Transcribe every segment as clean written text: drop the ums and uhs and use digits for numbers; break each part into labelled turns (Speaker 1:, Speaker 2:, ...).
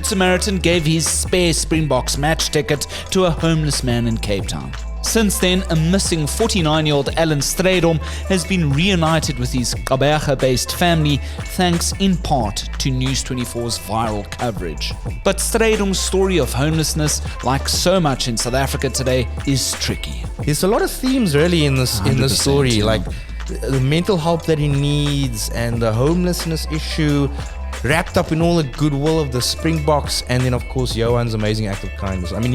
Speaker 1: Good Samaritan gave his spare Springboks match ticket to a homeless man in Cape Town. Since then, a missing 49-year-old Alan Strydom has been reunited with his Gqeberha-based family, thanks in part to News24's viral coverage. But Strydom's story of homelessness, like so much in South Africa today, is tricky.
Speaker 2: There's a lot of themes really in this story,
Speaker 1: yeah.
Speaker 2: like the mental help that he needs and the homelessness issue, wrapped up in all the goodwill of the Springboks, and then of course Johan's amazing act of kindness. I mean,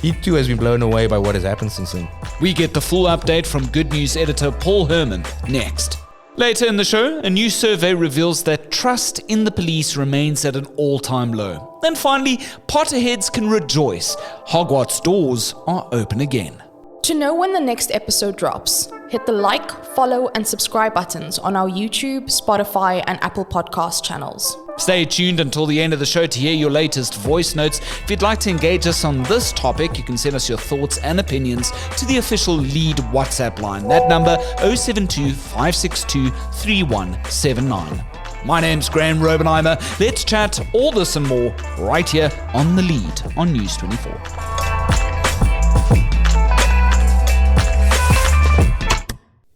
Speaker 2: he too has been blown away by what has happened since then.
Speaker 1: We get the full update from Good News editor Paul Herman next. Later in the show, a new survey reveals that trust in the police remains at an all-time low. And finally, Potterheads can rejoice. Hogwarts doors are open again.
Speaker 3: To know when the next episode drops, hit the like, follow, and subscribe buttons on our YouTube, Spotify, and Apple Podcast channels.
Speaker 1: Stay tuned until the end of the show to hear your latest voice notes. If you'd like to engage us on this topic, you can send us your thoughts and opinions to the official Lead WhatsApp line. That number, 072 562 3179. My name's Graham Robenheimer. Let's chat all this and more right here on The Lead on News24.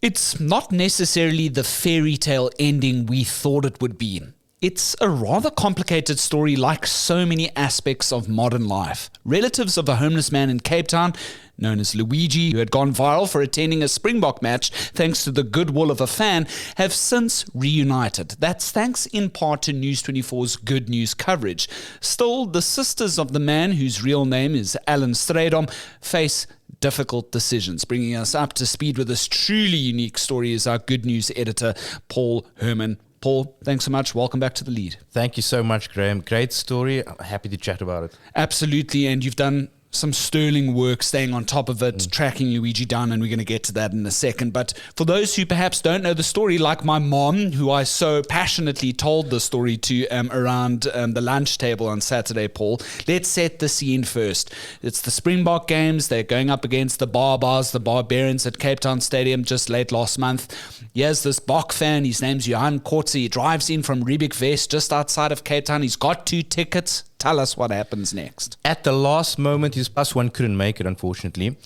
Speaker 1: It's not necessarily the fairy tale ending we thought it would be. It's a rather complicated story like so many aspects of modern life. Relatives of a homeless man in Cape Town, known as Luigi, who had gone viral for attending a Springbok match thanks to the goodwill of a fan, have since reunited. That's thanks in part to News24's Good News coverage. Still, the sisters of the man, whose real name is Alan Strydom, face difficult decisions. Bringing us up to speed with this truly unique story is our Good News editor, Paul Herman. Paul, thanks so much. Welcome back to The Lead.
Speaker 2: Thank you so much, Graham. Great story. I'm happy to chat about it.
Speaker 1: Absolutely, and you've done some sterling work staying on top of it, tracking Luigi down, and we're going to get to that in a second. But for those who perhaps don't know the story, like my mom, who I so passionately told the story to around the lunch table on Saturday, Paul, let's set the scene first. It's the Springbok games. They're going up against the Barbars, the Barbarians at Cape Town Stadium just late last month. Here's this Bok fan. His name's Johan Kortze. He drives in from Riebeek West, just outside of Cape Town. He's got 2 tickets. Tell us what happens next.
Speaker 2: At the last moment, his plus one couldn't make it, unfortunately.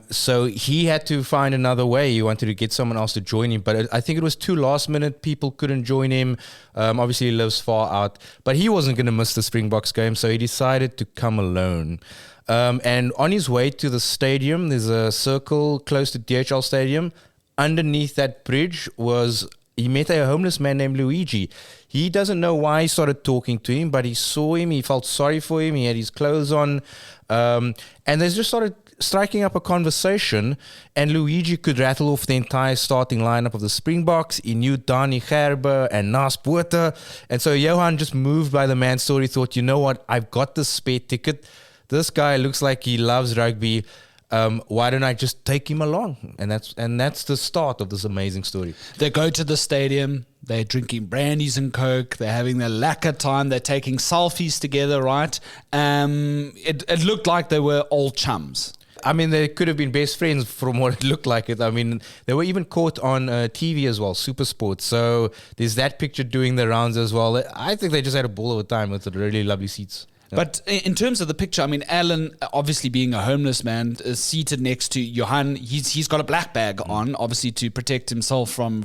Speaker 2: So he had to find another way. He wanted to get someone else to join him. But I think it was too last minute. People couldn't join him. Obviously, he lives far out. But he wasn't going to miss the Springboks game. So he decided to come alone. And on his way to the stadium, there's a circle close to DHL Stadium. Underneath that bridge he met a homeless man named Luigi. He doesn't know why he started talking to him, but he saw him, he felt sorry for him, he had his clothes on, and they just started striking up a conversation, and Luigi could rattle off the entire starting lineup of the Springboks. He knew Dani Gerber and Nas Botha, and so Johan, just moved by the man's story, thought, you know what, I've got this spare ticket. This guy looks like he loves rugby. Why don't I just take him along? And that's the start of this amazing story.
Speaker 1: They go to the stadium, they're drinking brandies and coke, they're having their lekker time, they're taking selfies together, right? It looked like they were all chums.
Speaker 2: I mean, they could have been best friends from what it looked like. I mean, they were even caught on TV as well, Super Sport. So there's that picture doing the rounds as well. I think they just had a ball of a time with the really lovely seats.
Speaker 1: But in terms of the picture, I mean, Alan, obviously being a homeless man, is seated next to Johan. He's got a black bag on, obviously to protect himself from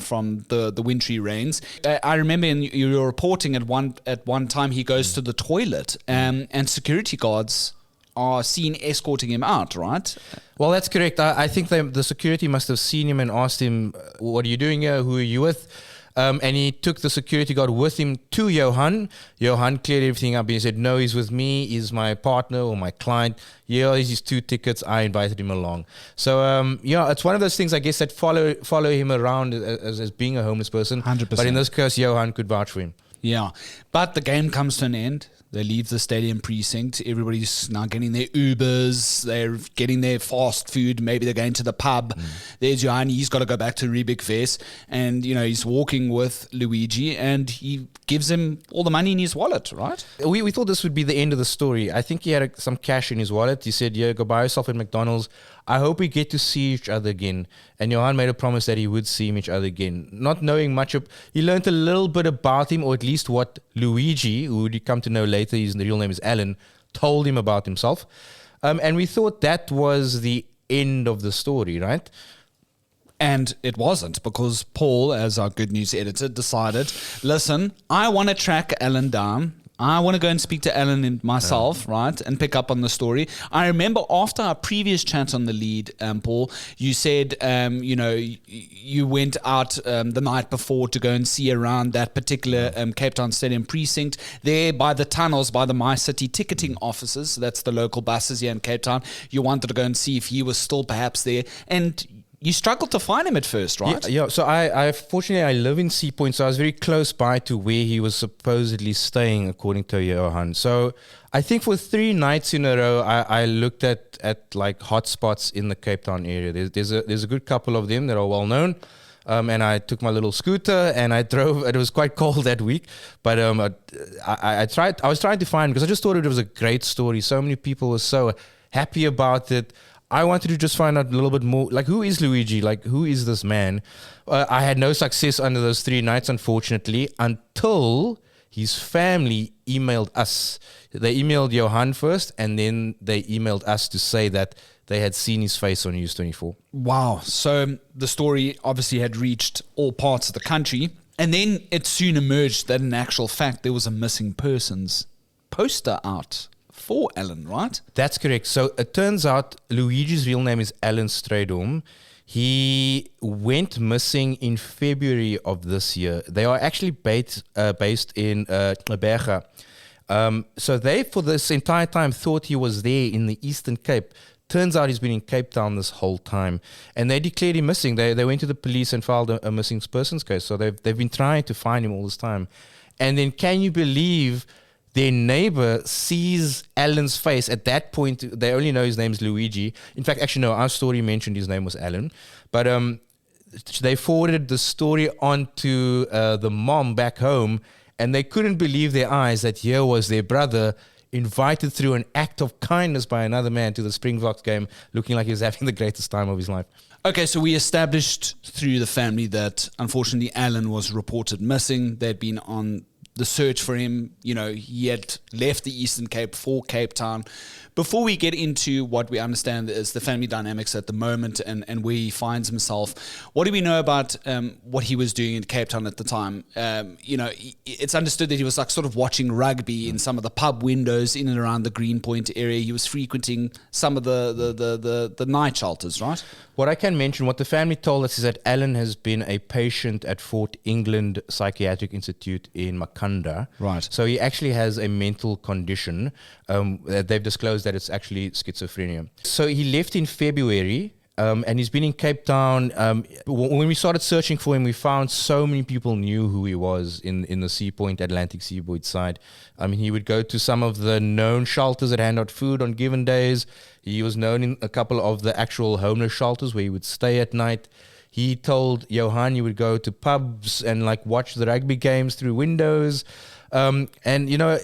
Speaker 1: the wintry rains. I remember in your reporting at one time he goes to the toilet and security guards are seen escorting him out, right?
Speaker 2: Well, that's correct. I think the security must have seen him and asked him, what are you doing here? Who are you with? And he took the security guard with him to Johan. Johan cleared everything up. He said, no, he's with me. He's my partner or my client. Yeah, he's his 2 tickets. I invited him along. So, it's one of those things, I guess, that follow him around as being a homeless person.
Speaker 1: 100%.
Speaker 2: But in this case, Johan could vouch for him.
Speaker 1: Yeah. But the game comes to an end. They leave the stadium precinct. Everybody's now getting their Ubers. They're getting their fast food. Maybe they're going to the pub. There's Johan. He's got to go back to Riebeek West. And, he's walking with Luigi and he gives him all the money in his wallet, right?
Speaker 2: We thought this would be the end of the story. I think he had some cash in his wallet. He said, yeah, go buy yourself at McDonald's. I hope we get to see each other again. And Johan made a promise that he would see each other again. Not knowing much he learned a little bit about him, or at least what Luigi, who would come to know later, his real name is Alan, told him about himself. And we thought that was the end of the story, right?
Speaker 1: And it wasn't, because Paul, as our good news editor, decided, listen, I want to track Alan down. I want to go and speak to Alan and myself, right, and pick up on the story. I remember after our previous chat on the lead, Paul, you said, you went out the night before to go and see around that particular Cape Town Stadium precinct. There by the tunnels, by the My City ticketing offices, so that's the local buses here in Cape Town, you wanted to go and see if he was still perhaps there. And you struggled to find him at first, right?
Speaker 2: Yeah. So fortunately, I live in Sea Point, so I was very close by to where he was supposedly staying, according to Johan. So I think for 3 nights in a row, I looked at like hotspots in the Cape Town area. There's a good couple of them that are well known. And I took my little scooter and I drove. It was quite cold that week, but I was trying to find, because I just thought it was a great story. So many people were so happy about it. I wanted to just find out a little bit more, like, who is Luigi? Like, who is this man? I had no success under those 3 nights, unfortunately, until his family emailed us. They emailed Johan first, and then they emailed us to say that they had seen his face on News 24.
Speaker 1: Wow. So the story obviously had reached all parts of the country, and then it soon emerged that in actual fact there was a missing persons poster out for Alan, right?
Speaker 2: That's correct. So it turns out Luigi's real name is Alan Strydom. He went missing in February of this year. They are actually based in Berga. So they, for this entire time, thought he was there in the Eastern Cape. Turns out he's been in Cape Town this whole time. And they declared him missing. They went to the police and filed a missing persons case. So they've been trying to find him all this time. And then can you believe their neighbor sees Alan's face? At that point, they only know his name's Luigi. In fact, actually, no, our story mentioned his name was Alan. But they forwarded the story on to the mom back home, and they couldn't believe their eyes that here was their brother invited through an act of kindness by another man to the Springboks game, looking like he was having the greatest time of his life.
Speaker 1: Okay, so we established through the family that, unfortunately, Alan was reported missing. They'd been on the search for him. You know, he had left the Eastern Cape for Cape Town. Before we get into what we understand is the family dynamics at the moment and where he finds himself, what do we know about what he was doing in Cape Town at the time? It's understood that he was like sort of watching rugby in some of the pub windows in and around the Greenpoint area. He was frequenting some of the night shelters, right?
Speaker 2: What I can mention, what the family told us, is that Alan has been a patient at Fort England Psychiatric Institute in Makanda.
Speaker 1: Right.
Speaker 2: So he actually has a mental condition. They've disclosed that it's actually schizophrenia. So he left in February, and he's been in Cape Town. When we started searching for him, we found so many people knew who he was in the Sea Point, Atlantic Seaboard side. I mean, he would go to some of the known shelters that hand out food on given days. He was known in a couple of the actual homeless shelters where he would stay at night. He told Johan he would go to pubs and like watch the rugby games through windows. And you know,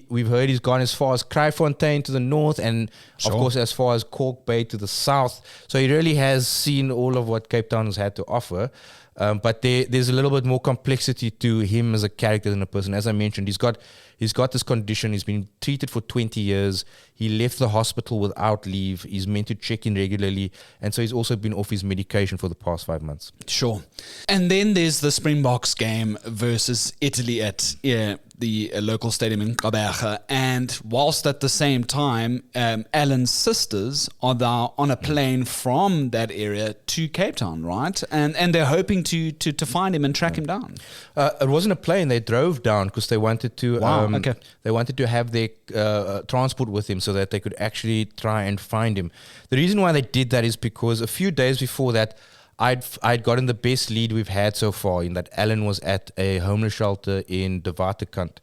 Speaker 2: we've heard he's gone as far as Kraaifontein to the north, and
Speaker 1: Sure.
Speaker 2: of course as far as Cork Bay to the south. So he really has seen all of what Cape Town has had to offer. But there's a little bit more complexity to him as a character than a person. As I mentioned, he's got this condition. He's been treated for 20 years. He left the hospital without leave. He's meant to check in regularly. And so he's also been off his medication for the past 5 months.
Speaker 1: Sure. And then there's the Springboks game versus Italy at the local stadium in Gqeberha. And whilst at the same time, Alan's sisters are now on a plane from that area to Cape Town, right? And they're hoping to find him and track him down.
Speaker 2: It wasn't a plane. They drove down because they wanted to.
Speaker 1: Okay.
Speaker 2: They wanted to have their transport with him so that they could actually try and find him. The reason why they did that is because a few days before that, I'd gotten the best lead we've had so far in that Alan was at a homeless shelter in De Waterkant.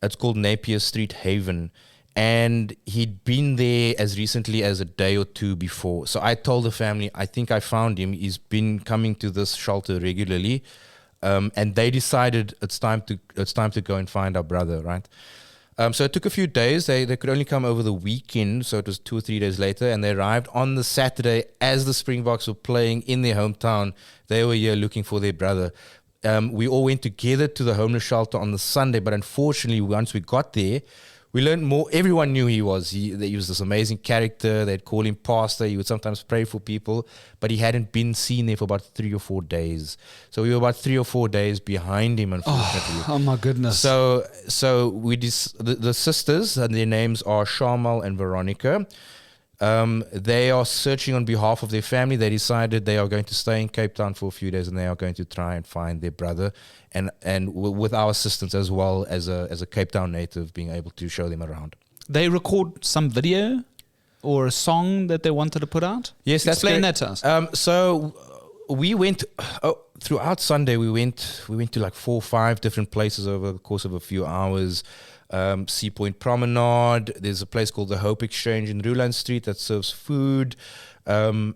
Speaker 2: It's called Napier Street Haven. And he'd been there as recently as a day or two before. So I told the family, I think I found him. He's been coming to this shelter regularly. And they decided it's time to go and find our brother, right? So it took a few days. They could only come over the weekend, so it was 2 or 3 days later, and they arrived on the Saturday as the Springboks were playing in their hometown. They were here looking for their brother. We all went together to the homeless shelter on the Sunday, but unfortunately, once we got there, we learned more. Everyone knew he was. He was this amazing character. They'd call him pastor. He would sometimes pray for people, but he hadn't been seen there for about 3 or 4 days. So we were about 3 or 4 days behind him, unfortunately.
Speaker 1: Oh my goodness.
Speaker 2: So the sisters, and their names are Shamal and Veronica. They are searching on behalf of their family. They decided they are going to stay in Cape Town for a few days, and they are going to try and find their brother, and with our assistance as well as a Cape Town native, being able to show them around.
Speaker 1: They record some video or a song that they wanted to put out?
Speaker 2: Yes, that's
Speaker 1: Explain that to us.
Speaker 2: So we went throughout Sunday. We went to like 4 or 5 different places over the course of a few hours. Sea Point Promenade. There's a place called the Hope Exchange in Ruland Street that serves food, and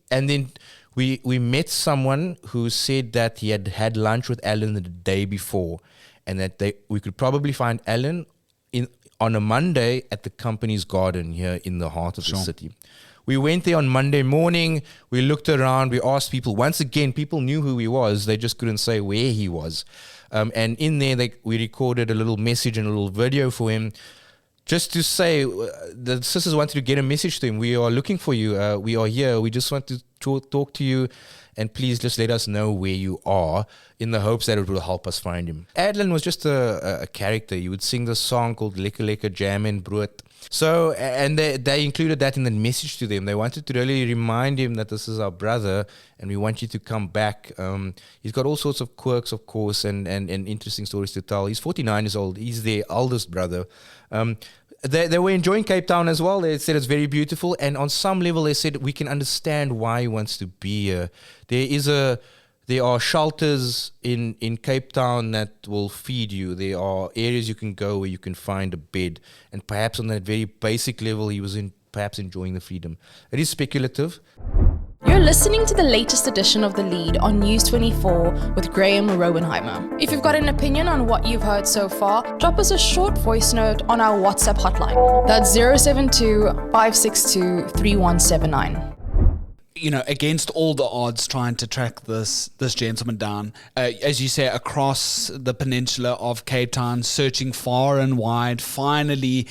Speaker 2: then we met someone who said that he had had lunch with Alan the day before, and that we could probably find Alan on a Monday at the company's garden here in the heart of the city. We went there on Monday morning. We looked around. We asked people. Once again, people knew who he was. They just couldn't say where he was. And in there, we recorded a little message and a little video for him, just to say the sisters wanted to get a message to him. We are looking for you. We are here. We just want to talk to you, and please just let us know where you are, in the hopes that it will help us find him. Adlan was just a character. He would sing this song called Lekker Lekker Jam en Brood. So, and they included that in the message to them. They wanted to really remind him that this is our brother, and we want you to come back. He's got all sorts of quirks, of course, and interesting stories to tell. He's 49 years old. He's their eldest brother. They were enjoying Cape Town as well. They said it's very beautiful, and on some level they said we can understand why he wants to be here. There are shelters in Cape Town that will feed you. There are areas you can go where you can find a bed, and perhaps on that very basic level he was perhaps enjoying the freedom. It is speculative.
Speaker 3: You're listening to the latest edition of The Lead on News 24 with Graham Rowenheimer. If you've got an opinion on what you've heard so far, drop us a short voice note on our WhatsApp hotline. That's 072 562 3179.
Speaker 1: You know, against all the odds, trying to track this gentleman down, as you say, across the peninsula of Cape Town, searching far and wide. Finally,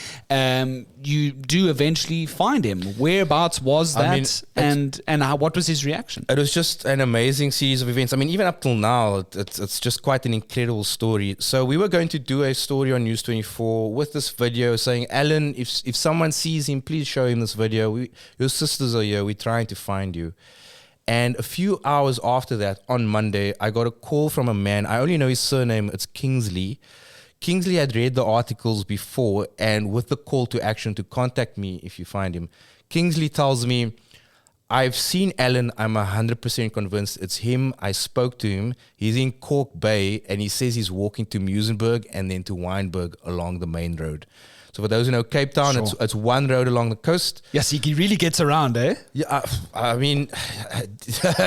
Speaker 1: you do eventually find him. Whereabouts was that, and what was his reaction?
Speaker 2: It was just an amazing series of events. I mean, even up till now, it's just quite an incredible story. So we were going to do a story on News 24 with this video saying, Alan, if someone sees him, please show him this video. Your sisters are here. We're trying to find you. And a few hours after that, on Monday, I got a call from a man. I only know his surname. It's Kingsley. Kingsley had read the articles before, and with the call to action to contact me if you find him, Kingsley tells me, I've seen Alan. I'm 100% convinced it's him. I spoke to him. He's in Cork Bay, and he says he's walking to Muizenberg and then to Wynberg along the main road. So for those who know Cape Town, sure, it's one road along the coast.
Speaker 1: Yes, he really gets around, eh?
Speaker 2: Yeah, I mean,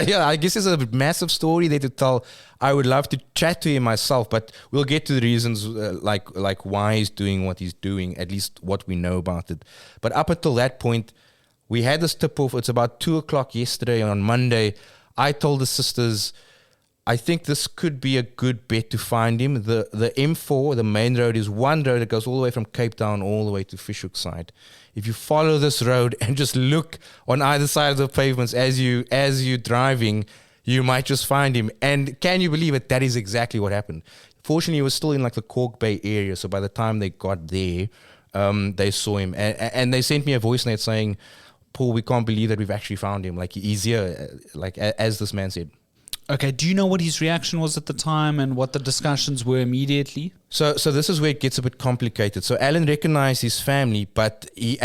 Speaker 2: yeah, I guess there's a massive story there to tell. I would love to chat to him myself, but we'll get to the reasons like why he's doing what he's doing, at least what we know about it. But up until that point, we had this tip-off. It's about 2 o'clock yesterday on Monday. I told the sisters, I think this could be a good bet to find him. The M4, the main road, is one road that goes all the way from Cape Town all the way to Fishhook side. If you follow this road and just look on either side of the pavements as you're driving, you might just find him. And can you believe it? That is exactly what happened. Fortunately, he was still in like the Cork Bay area, so by the time they got there, they saw him. And they sent me a voice note saying, Paul, we can't believe that we've actually found him. Like, he's here, like as this man said.
Speaker 1: Okay, do you know what his reaction was at the time and what the discussions were immediately?
Speaker 2: So this is where it gets a bit complicated. So Alan recognized his family, but he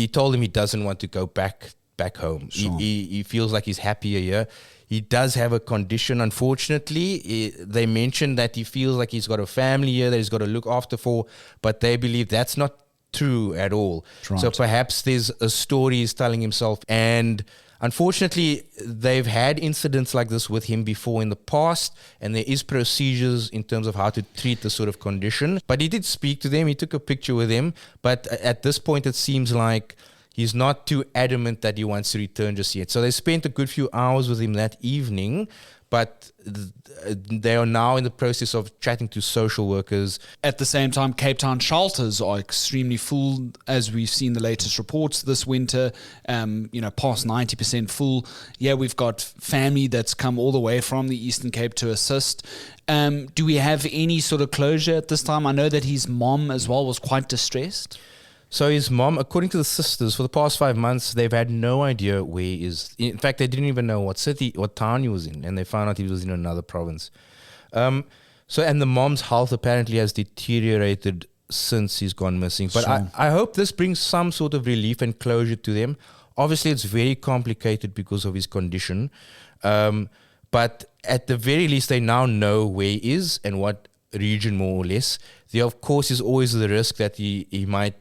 Speaker 2: told him he doesn't want to go back home. Sure. He feels like he's happier here. He does have a condition, unfortunately. They mentioned that he feels like he's got a family here that he's got to look after for, but they believe that's not true at all. Right. So perhaps there's a story he's telling himself, and Unfortunately, they've had incidents like this with him before in the past, and there is procedures in terms of how to treat this sort of condition. But he did speak to them. He took a picture with them. But at this point, it seems like he's not too adamant that he wants to return just yet. So they spent a good few hours with him that evening, but they are now in the process of chatting to social workers.
Speaker 1: At the same time, Cape Town shelters are extremely full, as we've seen the latest reports this winter, past 90% full. Yeah, we've got family that's come all the way from the Eastern Cape to assist. Do we have any sort of closure at this time? I know that his mom as well was quite distressed.
Speaker 2: So his mom, according to the sisters, for the past 5 months, they've had no idea where he is. In fact, they didn't even know what town he was in, and they found out he was in another province. And the mom's health apparently has deteriorated since he's gone missing. But
Speaker 1: Sure.
Speaker 2: I hope this brings some sort of relief and closure to them. Obviously, it's very complicated because of his condition. But at the very least, they now know where he is and what region, more or less. There, of course, is always the risk that he might,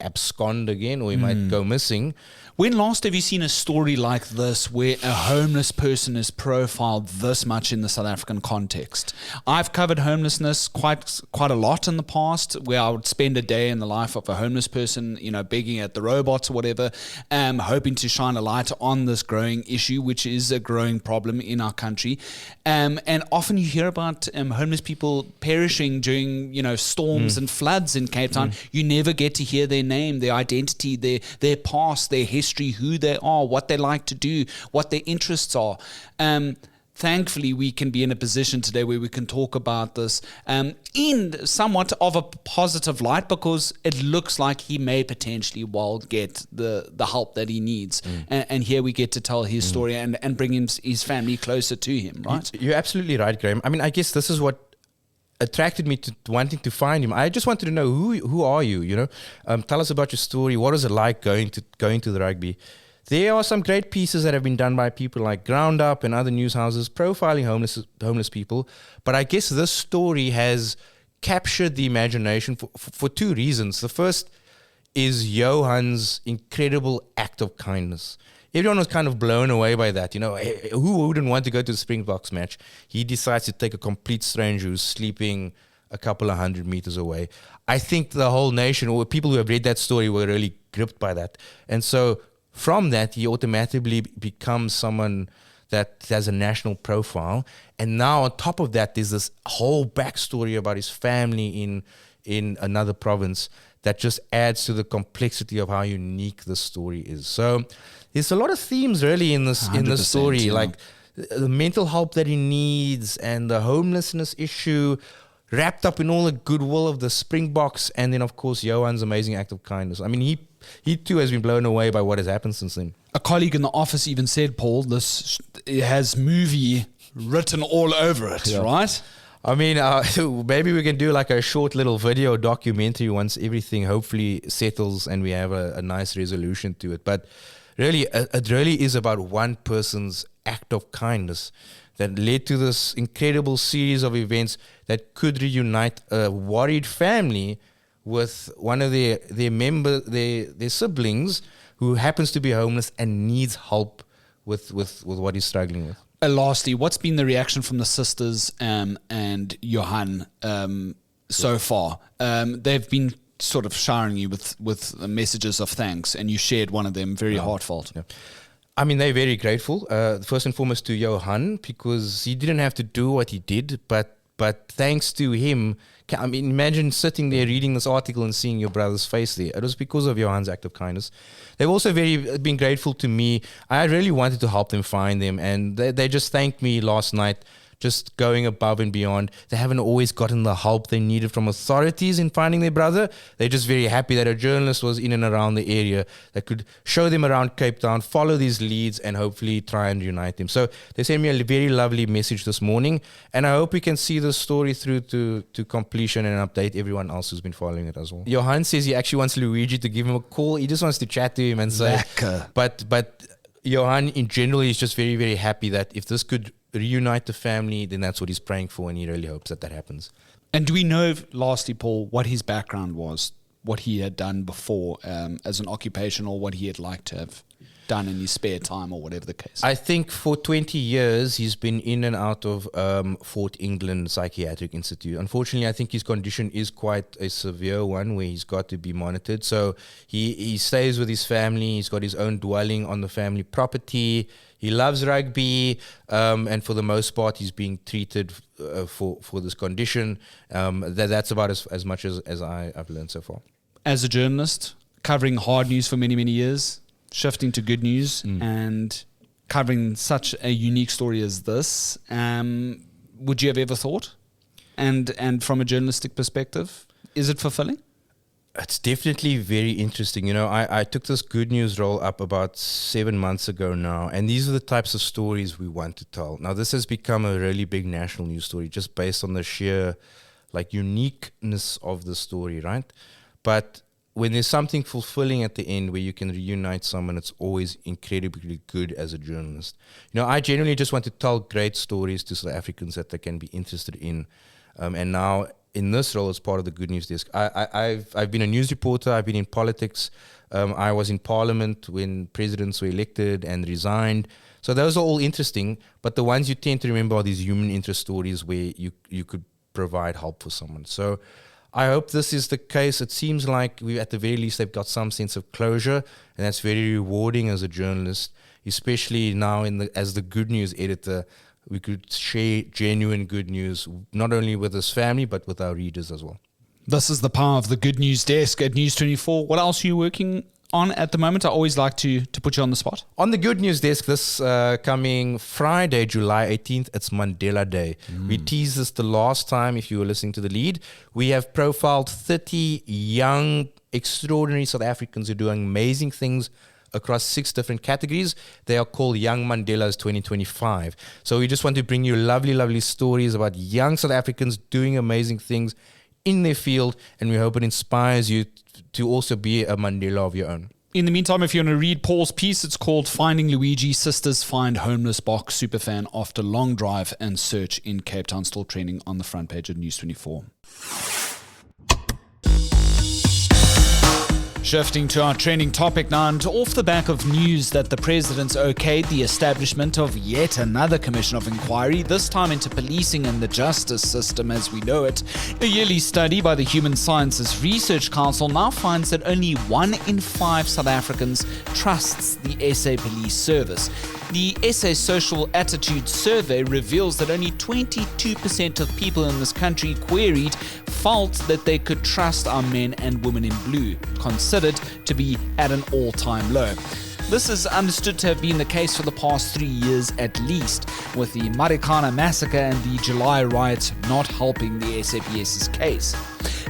Speaker 2: abscond again, or he might go missing.
Speaker 1: When last have you seen a story like this where a homeless person is profiled this much in the South African context? I've covered homelessness quite a lot in the past, where I would spend a day in the life of a homeless person, begging at the robots or whatever, hoping to shine a light on this growing issue, which is a growing problem in our country. And often you hear about homeless people perishing during, storms and floods in Cape Town. You never get to hear their name, their identity, their past, their history, who they are, what they like to do, what their interests are. Thankfully, we can be in a position today where we can talk about this in somewhat of a positive light, because it looks like he may potentially get the help that he needs. And here we get to tell his story and bring his family closer to him, right?
Speaker 2: You're absolutely right, Graham. I mean, I guess this is what attracted me to wanting to find him. I just wanted to know who are you? Tell us about your story. What is it like going to the rugby? There are some great pieces that have been done by people like Ground Up and other news houses profiling homeless people. But I guess this story has captured the imagination for two reasons. The first is Johan's incredible act of kindness. Everyone was kind of blown away by that. Who wouldn't want to go to the Springboks match? He decides to take a complete stranger who's sleeping a couple of 100 meters away. I think the whole nation, or people who have read that story, were really gripped by that. And so from that, he automatically becomes someone that has a national profile. And now on top of that, there's this whole backstory about his family in another province that just adds to the complexity of how unique the story is. So there's a lot of themes really in this story,
Speaker 1: yeah.
Speaker 2: like the mental help that he needs and the homelessness issue, wrapped up in all the goodwill of the Springboks, and then of course Johan's amazing act of kindness. I mean, he too has been blown away by what has happened since then.
Speaker 1: A colleague in the office even said, Paul, it has movie written all over it, right?
Speaker 2: I mean, maybe we can do like a short little video documentary once everything hopefully settles and we have a nice resolution to it. But really, it really is about one person's act of kindness that led to this incredible series of events that could reunite a worried family with one of their siblings who happens to be homeless and needs help with what he's struggling with.
Speaker 1: Lastly, what's been the reaction from the sisters and Johan so far? They've been sort of showering you with messages of thanks, and you shared one of them, very heartfelt.
Speaker 2: Yeah. I mean, they're very grateful, first and foremost to Johan, because he didn't have to do what he did, but thanks to him, I mean, imagine sitting there reading this article and seeing your brother's face there. It was because of Johan's act of kindness. They've also been grateful to me. I really wanted to help them find them, and they just thanked me last night, just going above and beyond. They haven't always gotten the help they needed from authorities in finding their brother. They're just very happy that a journalist was in and around the area that could show them around Cape Town, follow these leads, and hopefully try and unite them. So they sent me a very lovely message this morning, and I hope we can see this story through to completion and update everyone else who's been following it as well. Johan says he actually wants Luigi to give him a call. He just wants to chat to him and say,
Speaker 1: Lekker.
Speaker 2: But Johan in general is just very, very happy that if this could reunite the family, then that's what he's praying for, and he really hopes that happens.
Speaker 1: And do we know, lastly, Paul, what his background was, what he had done before as an occupation, or what he had liked to have done in his spare time or whatever the case.
Speaker 2: I think for 20 years he's been in and out of Fort England Psychiatric Institute. Unfortunately, I think his condition is quite a severe one where he's got to be monitored. So he stays with his family. He's got his own dwelling on the family property. He loves rugby, and for the most part, he's being treated for this condition. That's about as much as I've learned so far.
Speaker 1: As a journalist, covering hard news for many, many years, shifting to good news and covering such a unique story as this, would you have ever thought? And from a journalistic perspective, is it fulfilling?
Speaker 2: It's definitely very interesting. You know, I took this good news role up about 7 months ago now, and these are the types of stories we want to tell. Now, this has become a really big national news story just based on the sheer, uniqueness of the story, right? But when there's something fulfilling at the end where you can reunite someone, it's always incredibly good as a journalist. You know, I genuinely just want to tell great stories to South Africans that they can be interested in. And now, in this role as part of the Good News Desk, I've been a news reporter. I've been in politics. I was in Parliament when presidents were elected and resigned. So those are all interesting. But the ones you tend to remember are these human interest stories where you could provide help for someone. So I hope this is the case. It seems like at the very least, they've got some sense of closure, and that's very rewarding as a journalist, especially now as the good news editor. We could share genuine good news, not only with his family, but with our readers as well.
Speaker 1: This is the power of the Good News Desk at News 24. What else are you working on at the moment? I always like to put you on the spot.
Speaker 2: On the Good News Desk this coming Friday, July 18th, it's Mandela Day. We teased this the last time, if you were listening to the lead. We have profiled 30 young, extraordinary South Africans who are doing amazing things across 6 different categories. They are called Young Mandelas 2025. So we just want to bring you lovely, lovely stories about young South Africans doing amazing things in their field, and we hope it inspires you to also be a Mandela of your own.
Speaker 1: In the meantime, if you want to read Paul's piece, it's called Finding Luigi, Sisters Find Homeless Box Superfan After Long Drive and Search in Cape Town, still trending on the front page of News 24. Shifting to our trending topic now, and off the back of news that the president's okayed the establishment of yet another commission of inquiry, this time into policing and the justice system as we know it. A yearly study by the Human Sciences Research Council now finds that only 1 in 5 South Africans trusts the SA Police Service. The SA Social Attitude Survey reveals that only 22% of people in this country queried felt that they could trust our men and women in blue, considered to be at an all-time low. This is understood to have been the case for the past 3 years at least, with the Marikana massacre and the July riots not helping the SAPS's case.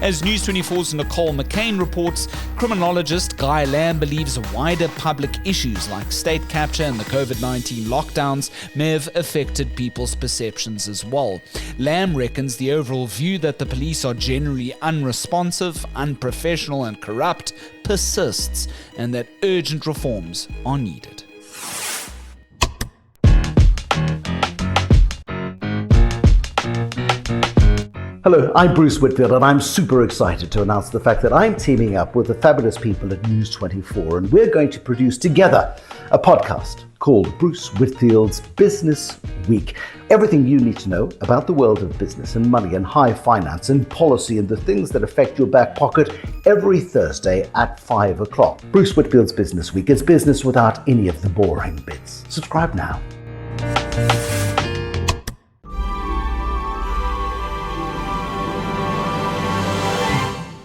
Speaker 1: As News 24's Nicole McCain reports, criminologist Guy Lamb believes wider public issues like state capture and the COVID-19 lockdowns may have affected people's perceptions as well. Lamb reckons the overall view that the police are generally unresponsive, unprofessional and corrupt persists, and that urgent reforms are needed.
Speaker 4: Hello, I'm Bruce Whitfield, and I'm super excited to announce the fact that I'm teaming up with the fabulous people at News 24, and we're going to produce together a podcast called Bruce Whitfield's Business Week. Everything you need to know about the world of business and money and high finance and policy and the things that affect your back pocket every Thursday at 5 o'clock. Bruce Whitfield's Business Week is business without any of the boring bits. Subscribe now.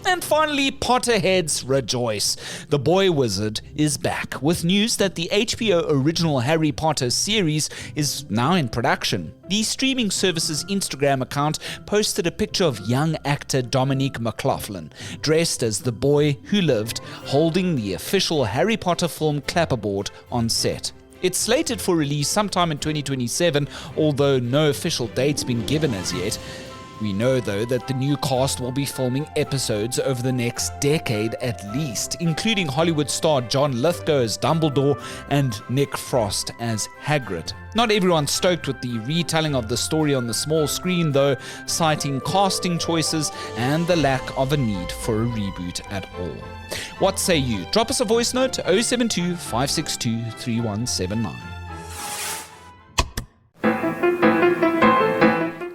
Speaker 1: And finally, Potterheads rejoice. The Boy Wizard is back with news that the HBO original Harry Potter series is now in production. The streaming service's Instagram account posted a picture of young actor Dominique McLaughlin, dressed as the boy who lived, holding the official Harry Potter film clapperboard on set. It's slated for release sometime in 2027, although no official date's been given as yet. We know, though, that the new cast will be filming episodes over the next decade at least, including Hollywood star John Lithgow as Dumbledore and Nick Frost as Hagrid. Not everyone's stoked with the retelling of the story on the small screen, though, citing casting choices and the lack of a need for a reboot at all. What say you? Drop us a voice note, 072 562 3179.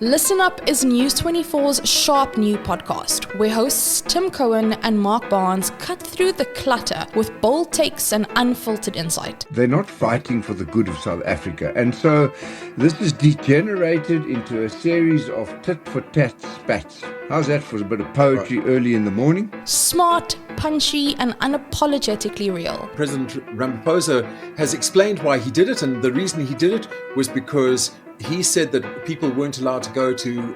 Speaker 3: Listen Up is News 24's sharp new podcast, where hosts Tim Cohen and Mark Barnes cut through the clutter with bold takes and unfiltered insight.
Speaker 5: They're not fighting for the good of South Africa. And so this is degenerated into a series of tit-for-tat spats. How's that for a bit of poetry early in the morning?
Speaker 3: Smart, punchy, and unapologetically real.
Speaker 6: President Ramaphosa has explained why he did it, and the reason he did it was because he said that people weren't allowed to go to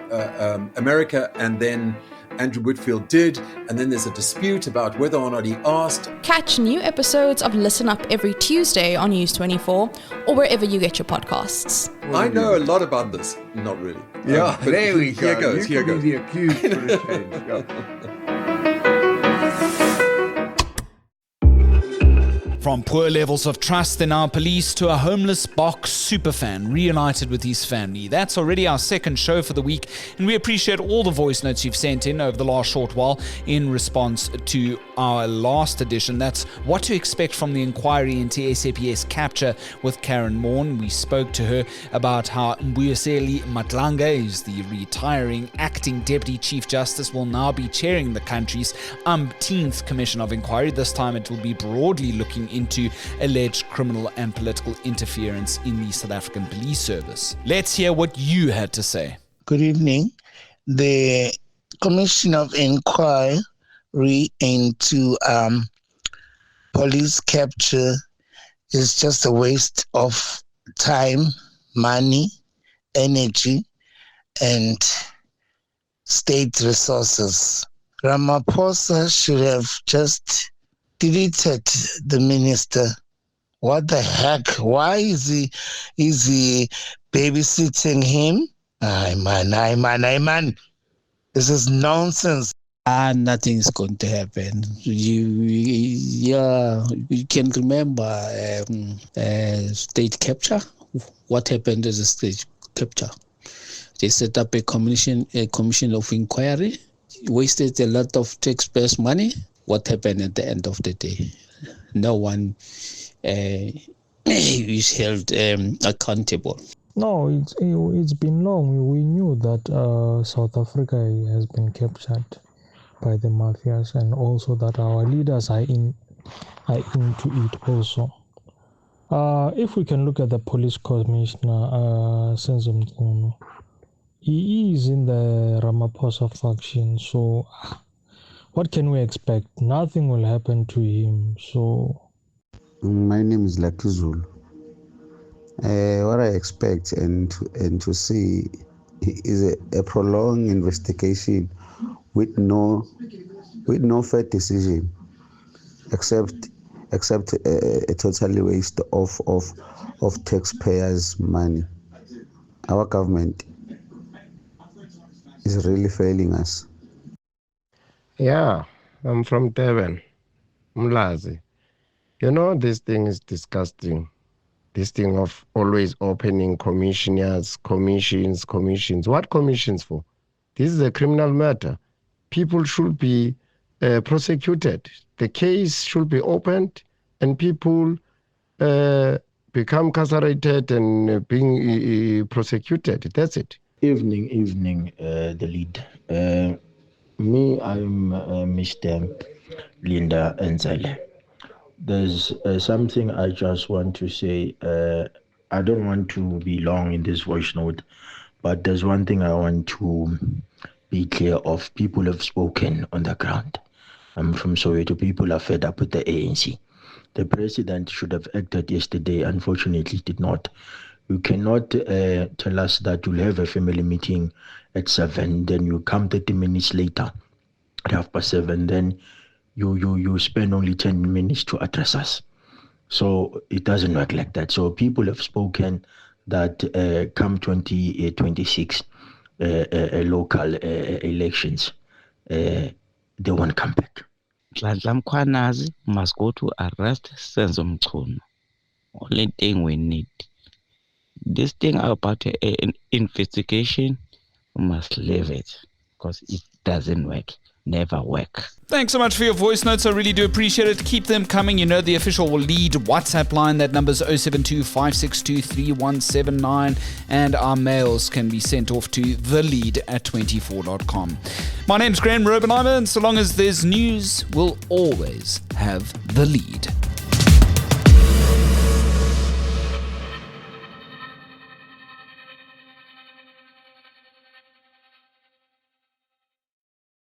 Speaker 6: America, and then Andrew Whitfield did, and then there's a dispute about whether or not he asked.
Speaker 3: Catch new episodes of Listen Up every Tuesday on News 24 or wherever you get your podcasts.
Speaker 6: I know a lot about this. Not really.
Speaker 5: Yeah,
Speaker 6: but
Speaker 5: there we go.
Speaker 6: Here goes.
Speaker 5: You can be the accused for a change. Yeah.
Speaker 1: From poor levels of trust in our police to a homeless box superfan reunited with his family. That's already our second show for the week, and we appreciate all the voice notes you've sent in over the last short while in response to our last edition. That's what to expect from the inquiry into SAPS capture with Karen Morn. We spoke to her about how Mbuyiseli Matlanga, who's the retiring acting Deputy Chief Justice, will now be chairing the country's umpteenth Commission of Inquiry. This time it will be broadly looking into alleged criminal and political interference in the South African Police Service. Let's hear what you had to say.
Speaker 7: Good evening. The Commission of Inquiry into police capture is just a waste of time, money, energy, and state resources. Ramaphosa should have just deleted the minister. What the heck? Why is he babysitting him? Aye man. This is nonsense.
Speaker 8: Nothing is going to happen. You can remember state capture. What happened is a state capture. They set up a commission of inquiry, wasted a lot of taxpayers' money. What happened at the end of the day? No one is held accountable.
Speaker 9: No, it's been long. We knew that South Africa has been captured by the mafias, and also that our leaders are into it also. If we can look at the police commissioner, Senzo Mkunu, he is in the Ramaphosa faction, so what can we expect? Nothing will happen to him. So,
Speaker 10: my name is Lakizulu. What I expect and to see is a prolonged investigation with no fair decision, except a totally waste of taxpayers' money. Our government is really failing us.
Speaker 11: Yeah, I'm from Durban, Mlazi. You know, this thing is disgusting. This thing of always opening commissions. What commissions for? This is a criminal matter. People should be prosecuted. The case should be opened and people become carcerated and being prosecuted. That's it.
Speaker 12: Evening, the lead. Me, I'm Mr. Linda Enzele. There's something I just want to say. I don't want to be long in this voice note, but there's one thing I want to be clear of. People have spoken on the ground. I'm from Soweto. People are fed up with the ANC. The president should have acted yesterday. Unfortunately, did not. You cannot tell us that you'll have a family meeting at 7, then you come 30 minutes later at 7:30, then you spend only 10 minutes to address us. So it doesn't work like that. So people have spoken that come 2026, local elections, they won't come back.
Speaker 13: Dladla Mkhwanazi must go to arrest Senzo Mchunu. Only thing we need. This thing about an investigation, we must leave it because it doesn't work. Never work.
Speaker 1: Thanks so much for your voice notes. I really do appreciate it. Keep them coming. You know the official Lead WhatsApp line. That number's 072-562-3179. And our mails can be sent off to thelead@24.com. My name's Graham Robenheimer, and so long as there's news, we'll always have The Lead.